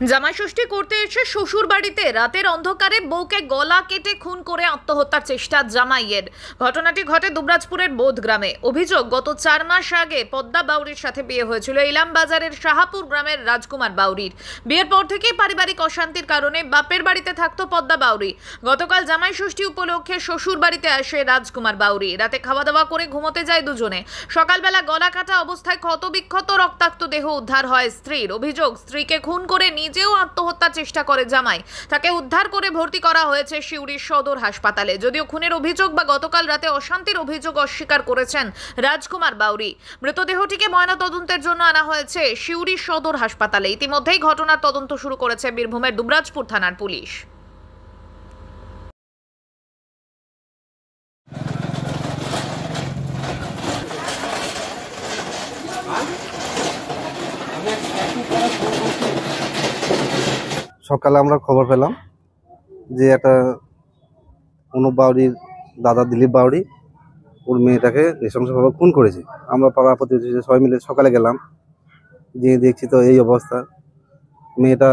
জামাই ষষ্ঠী করতে এসে শ্বশুর বাড়িতে রাতের অন্ধকারে বউকে গলা কেটে খুন করে আত্মহত্যার চেষ্টা জামাইয়ের। ঘটনাটি ঘটে দুবরাজপুরের বোধ গ্রামে। অভিযোগ, গত 4 মাস আগে পদ্মা বাউরির সাথে বিয়ে হয়েছিল ইলাম বাজারের শাহাপুর গ্রামের রাজকুমার বাউরির। বিয়ের পর থেকেই পারিবারিক অশান্তির কারণে বাপের বাড়িতে থাকতো পদ্মা বাউরি। গতকাল জামাই ষষ্ঠী উপলক্ষে শ্বশুর বাড়িতে আসে রাজকুমার বাউরি। রাতে খাওয়া দাওয়া করে ঘুমোতে যায় দুজনে। সকালবেলা গলা কাটা অবস্থায় ক্ষতবিক্ষত রক্তাক্ত দেহ উদ্ধার হয় স্ত্রীর। অভিযোগ, স্ত্রীকে খুন করে নিজেও আত্মহত্যার চেষ্টা করে জামাই। তাকে উদ্ধার করে ভর্তি করা হয়েছে সিউড়ি সদর হাসপাতালে। যদিও খুনের অভিযোগ বা গতকাল রাতে অশান্তির অভিযোগ অস্বীকার করেছেন রাজকুমার বাউরি। মৃতদেহটিকে ময়নাতদন্তের জন্য আনা হয়েছে সিউড়ি সদর হাসপাতালে। ইতিমধ্যেই ঘটনার তদন্ত শুরু করেছে বীরভূমের দুবরাজপুর থানার পুলিশ। সকালে আমরা খবর পেলাম যে একটা অনুপ বাউরির দাদা দিলীপ বাউরি ওর মেয়েটাকে নৃশংসভাবে খুন করেছে। আমরা পাড়া প্রতিবেশী সবাই মিলে সকালে গেলাম, গিয়ে দেখছি তো এই অবস্থা। মেয়েটা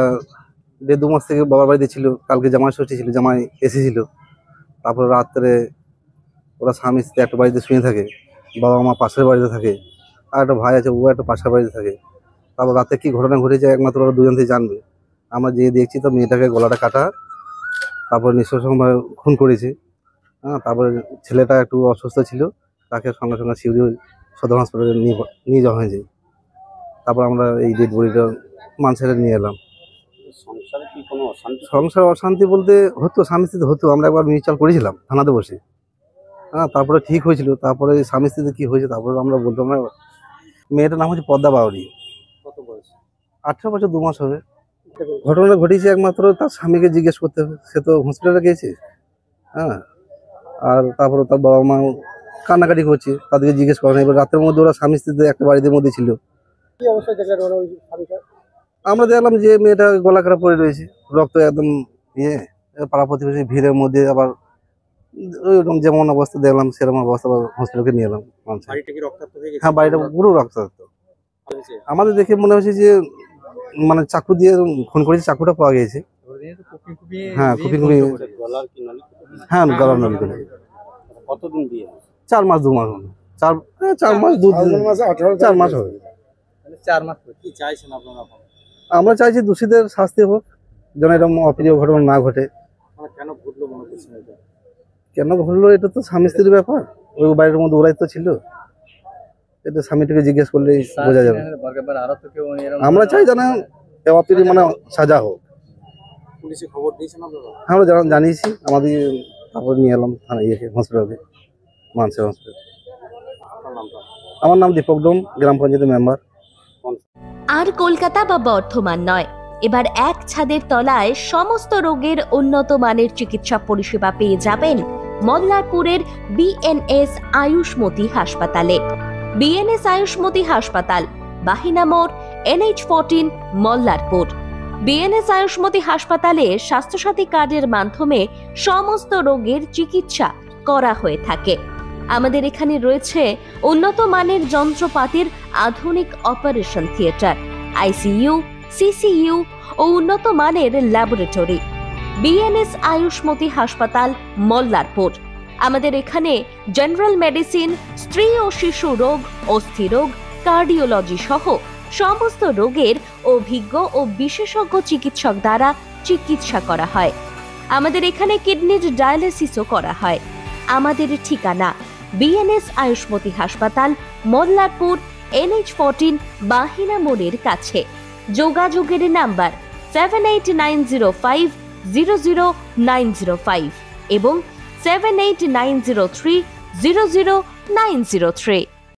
1.5 মাস থেকে বাবার বাড়িতে ছিল। কালকে জামাই ষষ্ঠী ছিল, জামাই এসেছিল। তারপর রাত্রে ওরা স্বামী স্ত্রী একটা বাড়িতে শুয়ে থাকে, বাবা মা পাশের বাড়িতে থাকে, আর একটা ভাই আছে, ও একটা পাশের বাড়িতে থাকে। তারপর রাতে কি ঘটনা ঘটেছে একমাত্র ওরা দুজন থেকে জানবে। আমরা যেয়ে দেখছি তো মেয়েটাকে গলাটা কাটা, তারপর নৃশংসভাবে খুন করেছে। তারপরে ছেলেটা একটু অসুস্থ ছিল, তাকে সঙ্গে সঙ্গে সিউড়ি সদর হাসপাতালে নিয়ে যাওয়া হয়েছে। তারপর আমরা এই ডেড বডিটা মানুষেরা নিয়ে এলাম। সংসার অশান্তি বলতে হতো, স্বামী স্ত্রীতে হতো। আমরা একবার মিউচুয়াল করেছিলাম থানাতে বসে। তারপরে ঠিক হয়েছিল। তারপরে স্বামী স্ত্রীতে কী হয়েছে তারপরে আমরা বলতাম না। মেয়েটার নাম হচ্ছে পদ্মা বাউরি। কত বয়স? 18 বছর 2 মাস হবে। ঘটনাটা ঘটেছে একমাত্র তার স্বামীকে জিজ্ঞেস করতে হবে, সে তো হসপিটালে গিয়েছে। আর তারপরে তার বাবা মা কান্নাকাটি করছে, তাদেরকে জিজ্ঞেস করে না। এবার রাতের মধ্যে ওরা স্বামী স্ত্রীতে একটা বাড়িতে মধ্যে ছিল। কি অবস্থায় দেখলেন ওই স্বামীটা? আমরা দেখলাম যে মেয়েটা গলা কাটা পড়ে রয়েছে, রক্ত একদম পাড়া প্রতিবেশী ভিড়ের মধ্যে। আবার ওইরকম যেমন অবস্থা দেখলাম সেরকম অবস্থা আবার হসপিটালকে নিয়ে এলাম। হ্যাঁ, বাড়িটা পুরো রক্তাক্ত। আমাদের দেখে মনে হচ্ছে যে মানে চাকু দিয়ে খুন করেছে, চাকুটা পাওয়া গিয়েছে। হ্যাঁ, কুপি হ্যাঁ, গলার নলি করে। কতদিন বিয়ে? 4 মাস 2 মাস হবে। 4 মাস 2 4 মাস হবে। 4 মাস। কি চাইছেন আপনারা? আমরা চাইছি দোষীদের শাস্তি হোক, যেন এরকম অপ্রিয় ঘটনা না ঘটে। কেন ঘটলো মনে করছেন এটা? কেন ঘটলো এটা তো স্বামী স্ত্রীর ব্যাপার। ওই বাড়ির মধ্যে ওরাই তো ছিল। এটা স্বামীটাকে জিজ্ঞেস করলেই বোঝা যাবে। আমরা চাই যেন অপ্রিয় মানে সাজা হোক। পুলিশে খবর দিয়েছেন আপনারা? আমরা জানিয়েছি, আমাদের তারপর নিয়ে এলাম থানা হসপিটালে, মানসিক হসপিটাল। আমার নাম দীপক ডোম, গ্রাম পঞ্চায়েতের মেম্বার। আর কলকাতা বা বর্ধমান নয়, এবার এক ছাদের তলায় সমস্ত রোগের উন্নত মানের চিকিৎসা পরিষেবা পেয়ে যাবেন মল্লারপুরের বিএনএস আয়ুষ্মতি হাসপাতালে। বিএনএস আয়ুষ্মতি হাসপাতাল, বাহিনা মোড়, NH14, মল্লারপুর। বিএনএস আয়ুষ্মতি হাসপাতালে স্বাস্থ্যসাথী কার্ডের মাধ্যমে সমস্ত রোগের চিকিৎসা করা হয়ে থাকে। আমাদের এখানে রয়েছে উন্নত মানের যন্ত্রপাতির আধুনিক অপারেশন থিয়েটার, ICU, CCU ও উন্নত মানের ল্যাবরেটরি। বিএনএস আয়ুষ্মতি হাসপাতাল, মল্লারপুর। আমাদের এখানে জেনারেল মেডিসিন, স্ত্রী ও শিশু রোগ, অস্থিরোগ, কার্ডিওলজি সহ সমস্ত রোগের অভিজ্ঞ ও বিশেষজ্ঞ চিকিৎসক দ্বারা চিকিৎসা করা হয়। আমাদের এখানে কিডনির ডায়ালিসিসও করা হয়। আমাদের ঠিকানা বিএনএস আয়ুষ্মতি হাসপাতাল, মল্লারপুর, NH14, বাহিনা মোড়ের কাছে। যোগাযোগের নাম্বার 7890500905 এবং 7890300903।